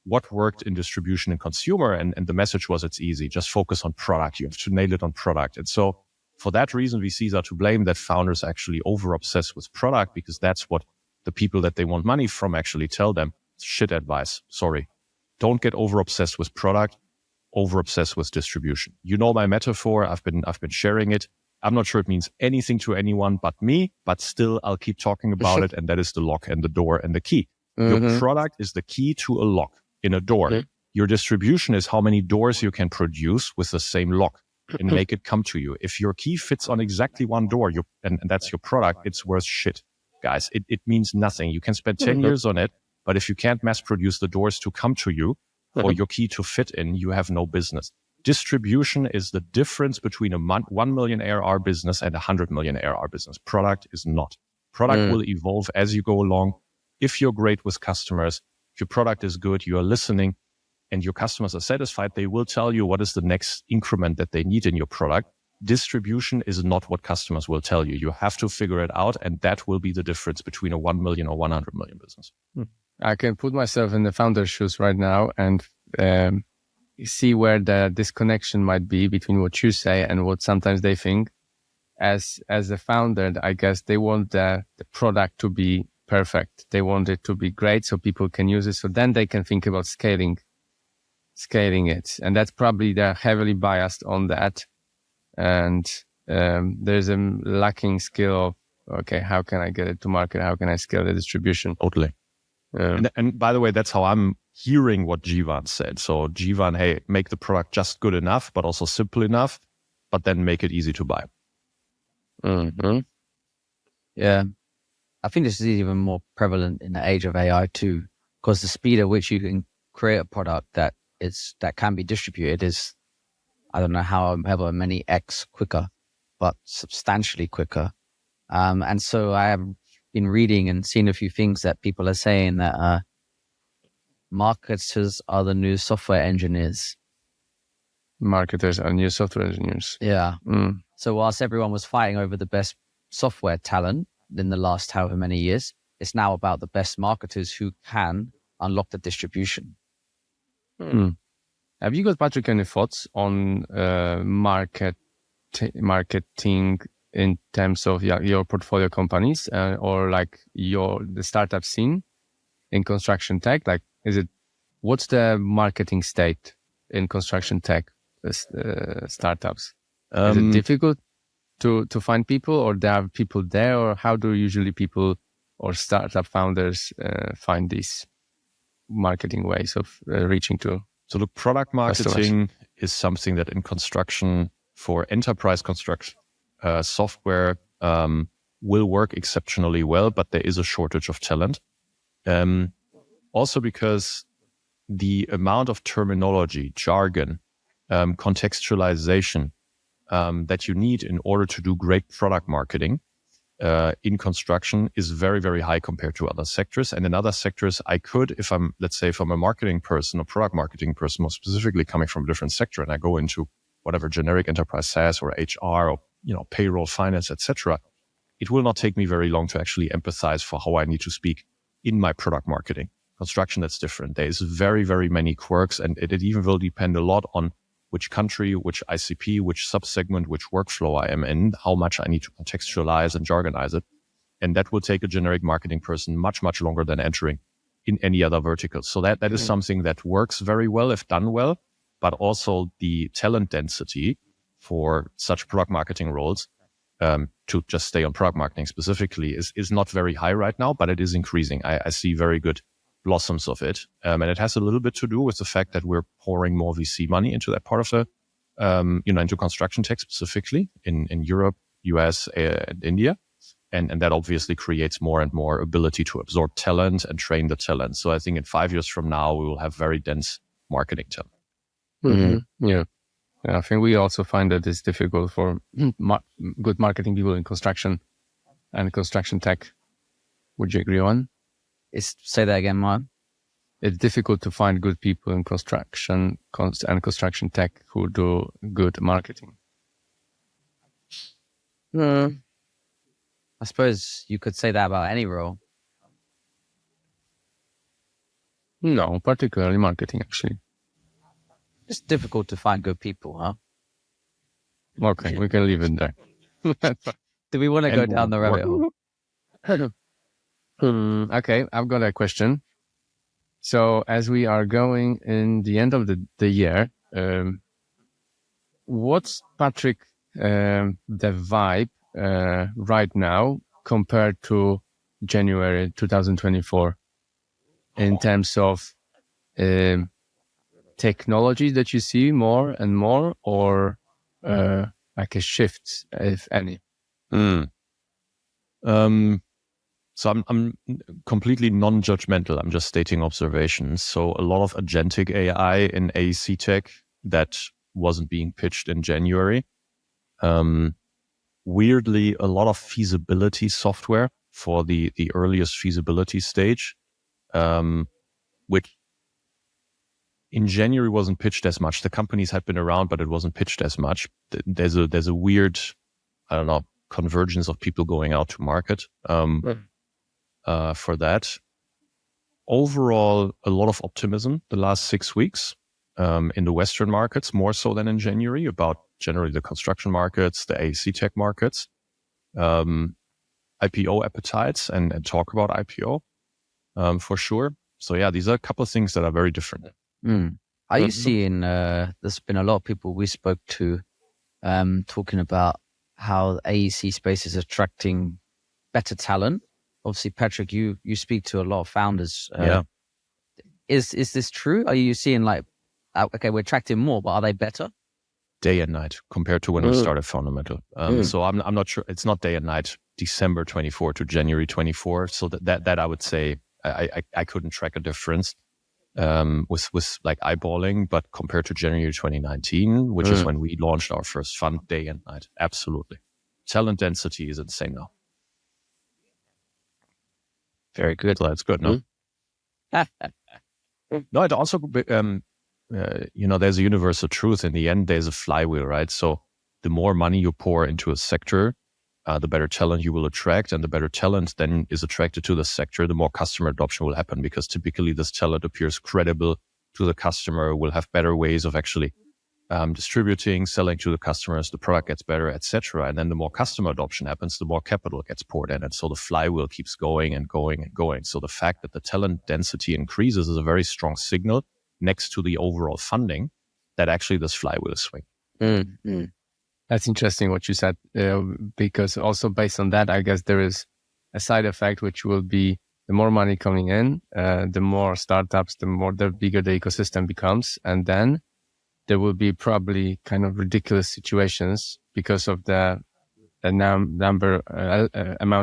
what worked in distribution and consumer. And the message was, it's easy. Just focus on product. You have to nail it on product. And so for that reason, VCs are to blame that founders actually over-obsess with product because that's what the people that they want money from actually tell them. Shit advice. Sorry. Don't get over-obsessed with product, over-obsessed with distribution. You know my metaphor. I've been sharing it. I'm not sure it means anything to anyone but me, but still I'll keep talking about it. And that is the lock and the door and the key. Your product is the key to a lock in a door. Your distribution is how many doors you can produce with the same lock and make it come to you. If your key fits on exactly one door, and that's your product, it's worth shit, guys. It means nothing. You can spend 10 years on it, but if you can't mass produce the doors to come to you or your key to fit in, you have no business. Distribution is the difference between a 1 million ARR business and a 100 million ARR business. Product is not. Product will evolve as you go along. If you're great with customers, if your product is good, you are listening, and your customers are satisfied, they will tell you what is the next increment that they need in your product. Distribution is not what customers will tell you. You have to figure it out, and that will be the difference between a 1 million or 100 million business. I can put myself in the founder's shoes right now and see where the disconnection might be between what you say and what sometimes they think. As a founder, I guess they want the product to be perfect. They want it to be great so people can use it. So then they can think about scaling it. And that's probably they're heavily biased on that. And there's a lacking skill of, okay, how can I get it to market? How can I scale the distribution? Totally. And by the way, that's how I'm hearing what Jivan said. So Jivan, hey, make the product just good enough, but also simple enough, but then make it easy to buy. Yeah. I think this is even more prevalent in the age of AI too, because the speed at which you can create a product that can be distributed is I don't know however many X quicker, but substantially quicker. And so I have been reading and seen a few things that people are saying that marketers are the new software engineers. Marketers are new software engineers. Yeah. So whilst everyone was fighting over the best software talent in the last however many years, it's now about the best marketers who can unlock the distribution. Have you got, Patric, any thoughts on marketing in terms of your portfolio companies or like the startup scene in construction tech? Like, what's the marketing state in construction tech startups? Is it difficult to find people, or there are people there, or how do usually people or startup founders find these marketing ways of reaching to? So look, product marketing is something that in construction, for enterprise construction software, will work exceptionally well, but there is a shortage of talent. Also because the amount of terminology, jargon, contextualization that you need in order to do great product marketing in construction is very, very high compared to other sectors. And in other sectors, I could, if I'm a marketing person or product marketing person, more specifically coming from a different sector, and I go into whatever generic enterprise SaaS or HR or payroll, finance, etc., it will not take me very long to actually empathize for how I need to speak in my product marketing. Construction, that's different. There is very, very many quirks, and it even will depend a lot on which country, which ICP, which subsegment, which workflow I am in, how much I need to contextualize and jargonize it. And that will take a generic marketing person much, much longer than entering in any other vertical. So that is something that works very well if done well, but also the talent density for such product marketing roles, to just stay on product marketing specifically, is not very high right now, but it is increasing. I see very good blossoms of it. And it has a little bit to do with the fact that we're pouring more VC money into that part of the, into construction tech specifically in Europe, US, and India. And that obviously creates more and more ability to absorb talent and train the talent. So I think in 5 years from now, we will have very dense marketing talent. Mm-hmm. Yeah. I think we also find that it's difficult for good marketing people in construction and construction tech. Would you agree on? Say that again, Mark. It's difficult to find good people in construction and construction tech who do good marketing. I suppose you could say that about any role. No, particularly marketing, actually. It's difficult to find good people, huh? Okay, we can leave it there. Do we want to go down the rabbit hole? Okay, I've got a question. So as we are going in the end of the year, what's, Patric, the vibe right now compared to January 2024 in terms of technology that you see more and more, or like a shift, if any? So I'm completely non-judgmental. I'm just stating observations. So a lot of agentic AI in AEC tech that wasn't being pitched in January. Weirdly, a lot of feasibility software for the earliest feasibility stage, which in January wasn't pitched as much. The companies had been around, but it wasn't pitched as much. There's a weird, I don't know, convergence of people going out to market. For that. Overall, a lot of optimism the last 6 weeks in the Western markets, more so than in January, about generally the construction markets, the AEC tech markets, IPO appetites and talk about IPO for sure. So yeah, these are a couple of things that are very different. Are you seeing, there's been a lot of people we spoke to talking about how AEC space is attracting better talent. Obviously, Patric, you speak to a lot of founders. Is this true? Are you seeing like, okay, we're attracting more, but are they better? Day and night compared to when we started Fundamental. So I'm not sure. It's not day and night, December 24 to January 24. So that I would say I couldn't track a difference. with like eyeballing, but compared to January 2019, which is when we launched our first fund, day and night. Absolutely. Talent density is insane now. Very good. So that's good, no? No, it also, there's a universal truth. In the end, there's a flywheel, right? So the more money you pour into a sector, the better talent you will attract, and the better talent then is attracted to the sector, the more customer adoption will happen, because typically this talent appears credible to the customer, will have better ways of actually distributing, selling to the customers, the product gets better, etc. And then the more customer adoption happens, the more capital gets poured in. And so the flywheel keeps going and going and going. So the fact that the talent density increases is a very strong signal next to the overall funding that actually this flywheel is swinging. That's interesting what you said, because also based on that, I guess there is a side effect, which will be the more money coming in, the more startups, the bigger the ecosystem becomes. And then there will be probably kind of ridiculous situations because of the amount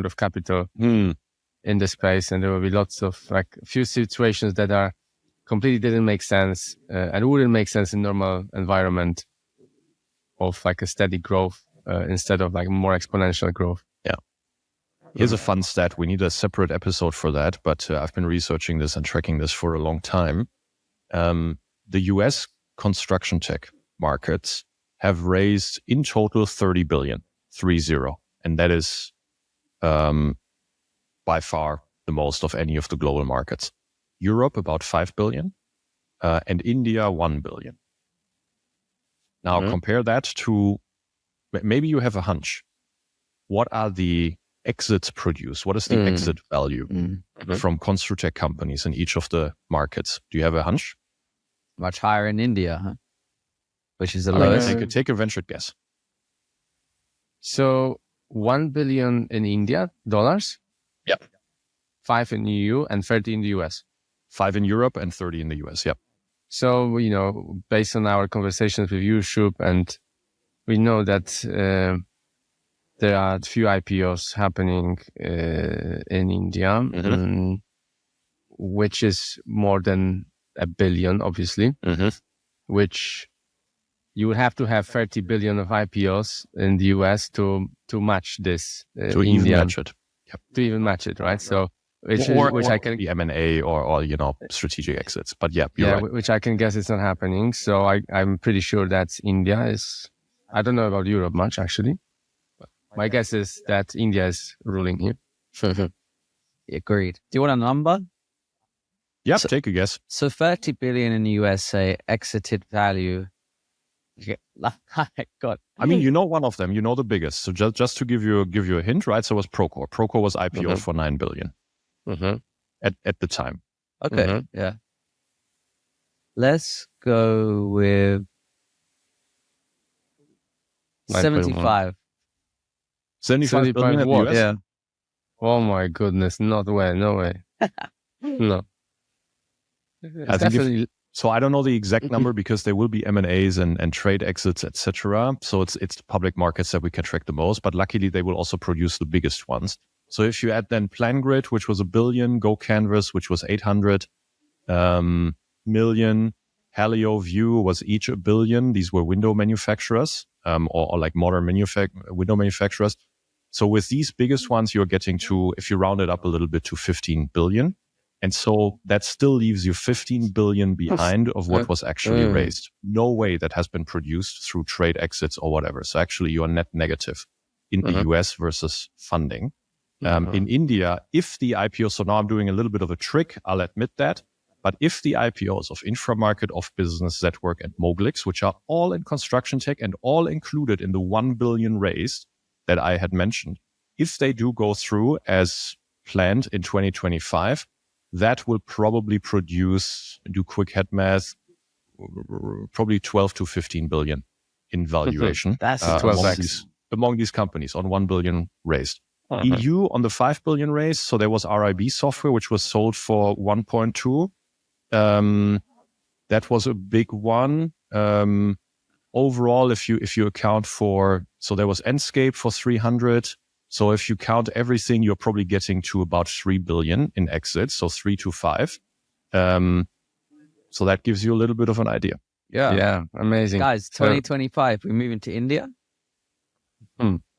of capital in the space. And there will be lots of like a few situations that are completely didn't make sense and wouldn't make sense in normal environment of like a steady growth instead of like more exponential growth. Yeah. Here's a fun stat. We need a separate episode for that, but I've been researching this and tracking this for a long time. The US construction tech markets have raised in total 30 billion, 30. And that is by far the most of any of the global markets. Europe, about 5 billion, and India, 1 billion. Now compare that to, maybe you have a hunch. What are the exits produced? What is the exit value from construct tech companies in each of the markets? Do you have a hunch? Much higher in India, huh? Which is the lowest. Take a ventured guess. So 1 billion in India, dollars? Yep. 5 in EU and 30 in the US. 5 in Europe and 30 in the US, yep. So, based on our conversations with you, Shub, and we know that there are a few IPOs happening in India, which is more than 1 billion, obviously, which you would have to have 30 billion of IPOs in the US to match this. To even match it. Yep. To even match it, right? So, which I can the M&A or strategic exits, but you're right. Which I can guess is not happening. So I'm pretty sure that India is. I don't know about Europe much actually, but my guess is that India is ruling here. Agreed. Do you want a number? Yeah, take a guess. So 30 billion in the USA exited value. God. I mean, you know one of them. You know the biggest. So just to give you a hint, right? So it was Procore. Procore was IPO for 9 billion. At the time. Okay, yeah. Let's go with 75. 75 billion in the US? Yeah. Oh my goodness, no way. No. I think so I don't know the exact number because there will be M&As and trade exits, etc. So it's the public markets that we can track the most, but luckily they will also produce the biggest ones. So if you add then PlanGrid, which was 1 billion, GoCanvas, which was 800 million, Halio, View was each 1 billion. These were window manufacturers, or like modern window manufacturers. So with these biggest ones, you're getting to, if you round it up a little bit, to 15 billion. And so that still leaves you 15 billion behind of what was actually raised. No way that has been produced through trade exits or whatever. So actually you are net negative in the US versus funding. In India, if the IPO, so now I'm doing a little bit of a trick, I'll admit that. But if the IPOs of Inframarket, of Business, Zetwork, and Moglix, which are all in construction tech and all included in the 1 billion raised that I had mentioned, if they do go through as planned in 2025, that will probably produce, do quick head math, probably 12 to 15 billion in valuation. That's 12x among these companies on 1 billion raised. EU on the 5 billion raise. So there was RIB software, which was sold for 1.2. That was a big one. Overall, if you account for, so there was Enscape for 300. So if you count everything, you're probably getting to about 3 billion in exits. So 3 to 5. So that gives you a little bit of an idea. Yeah, amazing. Guys, 2025, we're moving to India.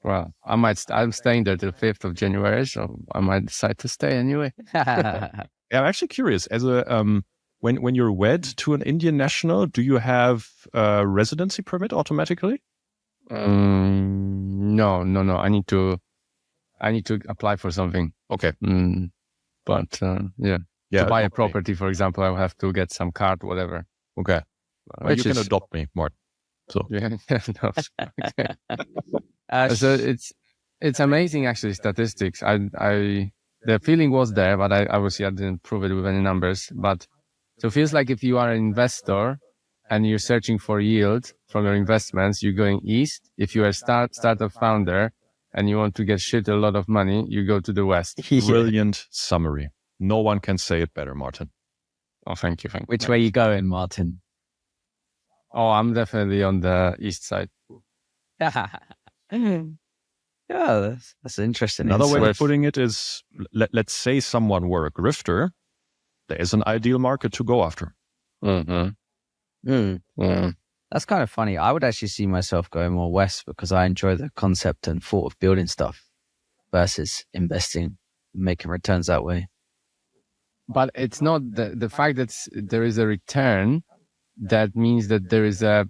Well, I'm staying there till 5th of January, so I might decide to stay anyway. Yeah, I'm actually curious. As a when you're wed to an Indian national, do you have a residency permit automatically? No. I need to apply for something. Okay. But yeah, to buy a property, for example, I will have to get some card, whatever. Okay. You can adopt me, Martin. So yeah, no. Okay. So it's amazing, actually, statistics. The feeling was there, but I didn't prove it with any numbers. But so it feels like if you are an investor and you're searching for yield from your investments, you're going east. If you are a startup founder and you want to get a lot of money, you go to the west. Brilliant summary. No one can say it better, Martin. Oh, thank you. Which way you going, Martin? Oh, I'm definitely on the east side. Yeah, that's interesting. Another way of putting it is, let's say someone were a grifter, there is an ideal market to go after. That's kind of funny. I would actually see myself going more west because I enjoy the concept and thought of building stuff versus investing, making returns that way. But it's not the fact that there is a return that means that there is a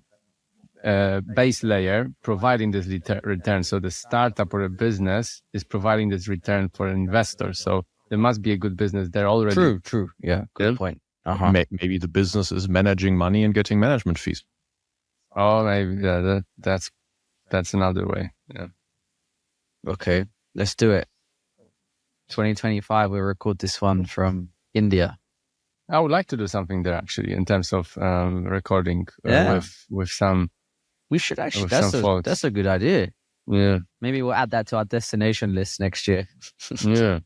base layer providing this return. So the startup or a business is providing this return for an investor. So there must be a good business there already. True. Yeah, good point. Maybe the business is managing money and getting management fees. Oh, maybe that's another way. Yeah. Okay, let's do it. 2025, we'll record this one from India. I would like to do something there, actually, in terms of recording with some. We should actually. That's a good idea. Yeah. Maybe we'll add that to our destination list next year. Yeah.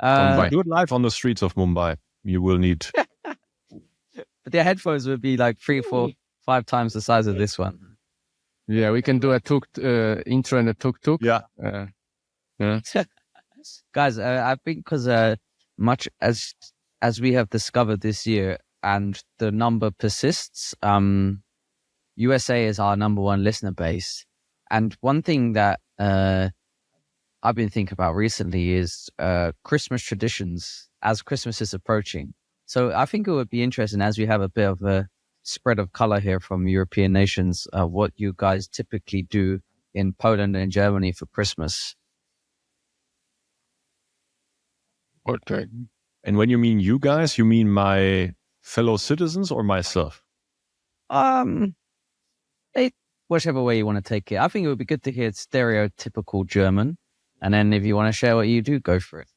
Do it live on the streets of Mumbai. You will need. But their headphones would be like 3, 4, 5 times the size of this one. Yeah, we can do a intro and a tuk-tuk. Yeah. Guys, I think because much as we have discovered this year and the number persists, USA is our number one listener base. And one thing that I've been thinking about recently is Christmas traditions as Christmas is approaching. So I think it would be interesting, as we have a bit of a spread of color here from European nations, what you guys typically do in Poland and Germany for Christmas. Okay. And when you mean you guys, you mean my fellow citizens or myself? Whichever way you want to take it. I think it would be good to hear stereotypical German. And then if you want to share what you do, go for it.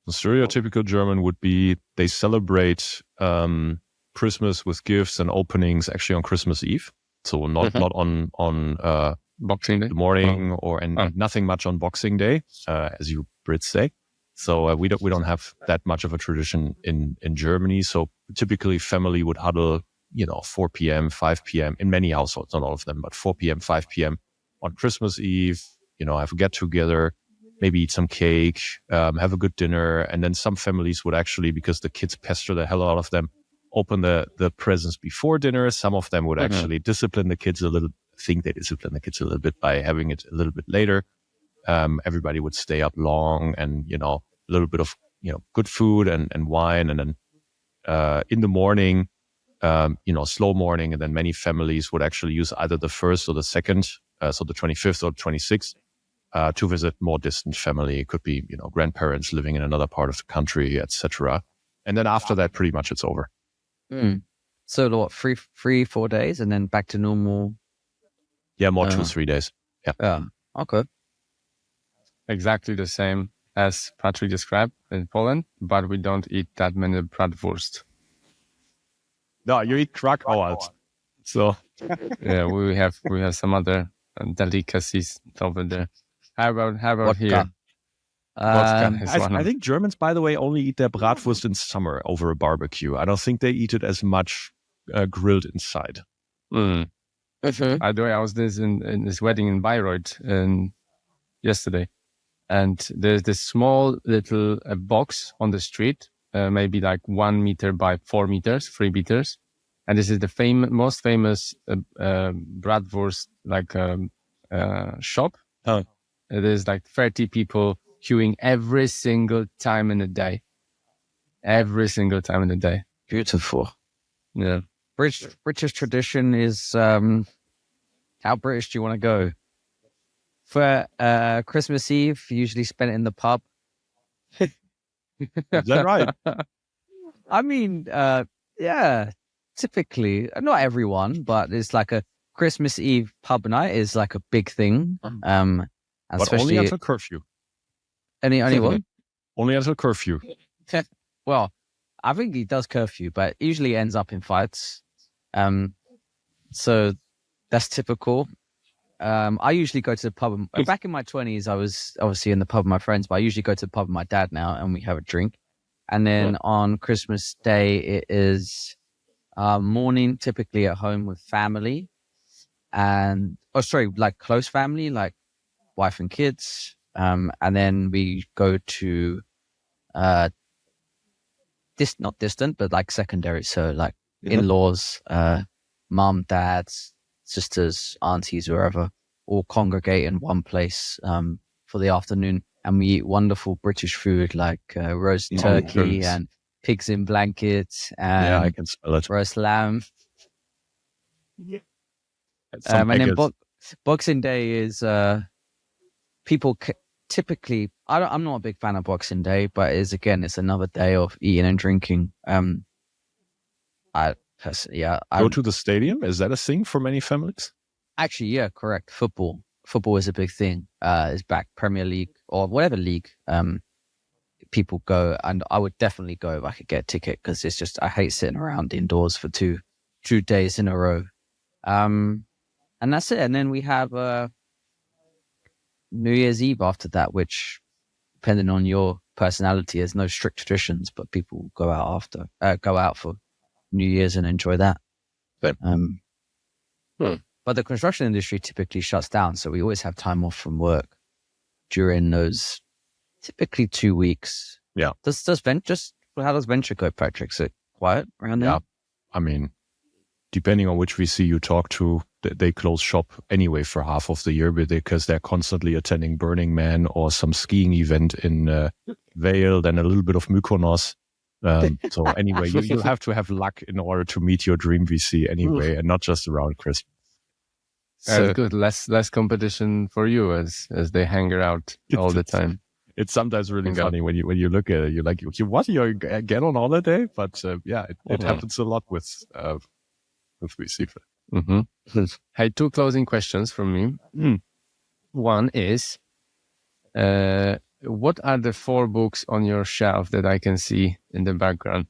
The stereotypical German would be they celebrate Christmas with gifts and openings actually on Christmas Eve. So not on Boxing Day, the morning and nothing much on Boxing Day, as you Brits say. So we don't have that much of a tradition in Germany. So typically family would huddle, 4 p.m., 5 p.m. in many households, not all of them, but 4 p.m., 5 p.m. on Christmas Eve, have a get together, maybe eat some cake, have a good dinner. And then some families would actually, because the kids pester the hell out of them, open the presents before dinner. Some of them would actually discipline the kids a little, think they discipline the kids a little bit by having it a little bit later. Everybody would stay up long and, a little bit of, good food and wine. And then in the morning, slow morning. And then many families would actually use either the first or the second, so the 25th or 26th, to visit more distant family. It could be, grandparents living in another part of the country, etc. And then after that, pretty much it's over. So what, 3-4 days and then back to normal? Yeah, more 2-3 days. Yeah. Okay. Exactly the same as Patric described in Poland, but we don't eat that many bratwurst. No, you eat Krakow. So yeah, we have some other delicacies over there. How about here? Vodka is I think Germans, by the way, only eat their bratwurst in summer over a barbecue. I don't think they eat it as much grilled inside. By the way, I was in this wedding in Bayreuth yesterday, and there's this small little box on the street maybe like 1 meter by 4 meters, 3 meters. And this is the most famous bratwurst shop. Oh. It is like 30 people queuing every single time in the day. Every single time in the day. Beautiful. Yeah. British tradition is how British do you want to go? For Christmas Eve, usually spent in the pub. Is that right? I mean, yeah, typically, not everyone, but it's like a Christmas Eve pub night is like a big thing. And But only until curfew. Only what? Only until curfew. Well, I think he does curfew, but usually ends up in fights. So that's typical. I usually go to the pub. Back in my 20s, I was obviously in the pub with my friends, but I usually go to the pub with my dad now, and we have a drink. And then on Christmas Day, it is morning, typically at home with family, like close family, like wife and kids. And then we go to not distant, but like secondary. So like in-laws, mom, dads, sisters, aunties, wherever, all congregate in one place for the afternoon. And we eat wonderful British food like roast turkey and pigs in blankets and I can smell it. roast lamb. And then Boxing Day is people typically. I'm not a big fan of Boxing Day, but it's another day of eating and drinking. Go to the stadium. Is that a thing for many families? Actually, yeah, correct. Football is a big thing. It's back, Premier League or whatever league. People go, and I would definitely go if I could get a ticket, because it's just I hate sitting around indoors for two days in a row. And that's it. And then we have New Year's Eve after that, which, depending on your personality, there's no strict traditions, but people go out for New Year's and enjoy that. But the construction industry typically shuts down, so we always have time off from work during those typically 2 weeks. Yeah. How does venture go, Patrick? Is it quiet around there? Yeah. I mean, depending on which VC you talk to, they close shop anyway for half of the year because they're constantly attending Burning Man or some skiing event in Vale, then a little bit of Mykonos. So anyway, you'll have to have luck in order to meet your dream VC anyway, and not just around Christmas. So good. Less competition for you as they hang out all the time. It's sometimes really funny when you look at it. You're like, what? You get on holiday? But it happens a lot with VC. Mm-hmm. Hey, 2 closing questions from me. One is, what are the 4 books on your shelf that I can see in the background?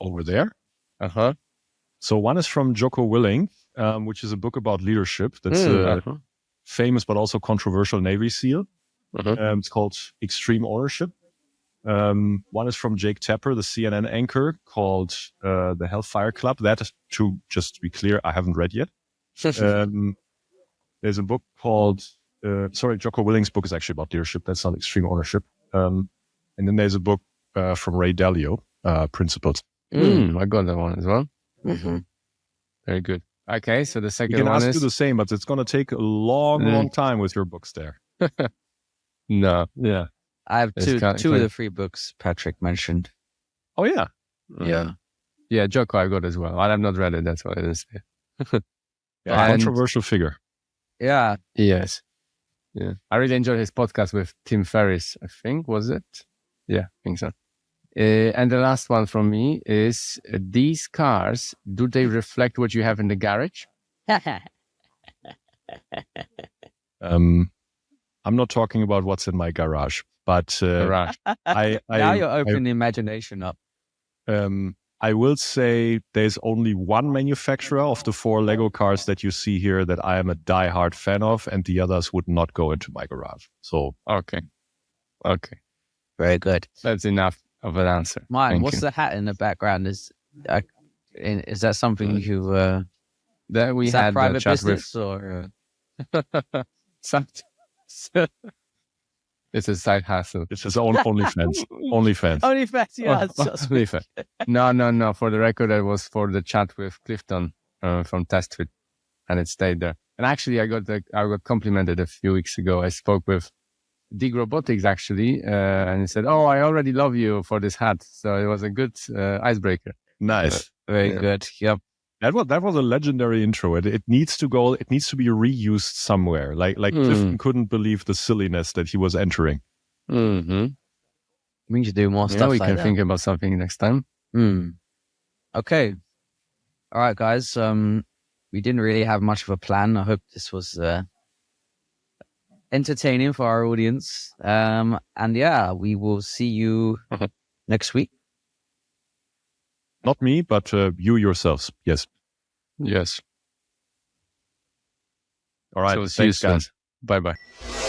Over there? Uh-huh. So one is from Jocko Willink, which is a book about leadership. That's a famous but also controversial Navy SEAL. It's called Extreme Ownership. One is from Jake Tapper, the CNN anchor, called The Hellfire Club. That, to just be clear, I haven't read yet. There's a book called, Jocko Willink's book is actually about leadership. That's not Extreme Ownership. And then there's a book from Ray Dalio, Principles. I got that one as well. Mm-hmm. Very good. Okay, so the second one is... You can ask you the same, but it's going to take a long time with your books there. No. Yeah. I have two of the 3 books Patrick mentioned. Oh, yeah. Yeah. Yeah, Jocko I got as well. I have not read it, that's why I didn't say. Controversial figure. Yeah. Yes. Yeah. I really enjoyed his podcast with Tim Ferriss, I think, was it? Yeah, I think so. And the last one from me is, these cars, do they reflect what you have in the garage? I'm not talking about what's in my garage, but Now you're opening the imagination up. I will say there's only one manufacturer of the 4 Lego cars that you see here that I am a diehard fan of, and the others would not go into my garage. So okay, very good. That's enough of an answer. Mine. What's the hat in the background? Is that something you? That we had private chat business with, or? It's a side hustle. It's his own OnlyFans. OnlyFans. OnlyFans, yeah. OnlyFans. No. For the record, that was for the chat with Clifton from TestFit, and it stayed there. And actually, I got complimented a few weeks ago. I spoke with Dig Robotics actually, and he said, "Oh, I already love you for this hat." So it was a good icebreaker. Nice. Very good. Yep. That was a legendary intro. It needs to go. It needs to be reused somewhere. Like Clifton couldn't believe the silliness that he was entering. Mm-hmm. We need to do more stuff. We like can that. think about something next time. Okay. All right, guys. We didn't really have much of a plan. I hope this was entertaining for our audience. And yeah, we will see you next week. Not me, but you yourselves. Yes. Yes. All right. So see you Thanks, soon. guys. Bye-bye.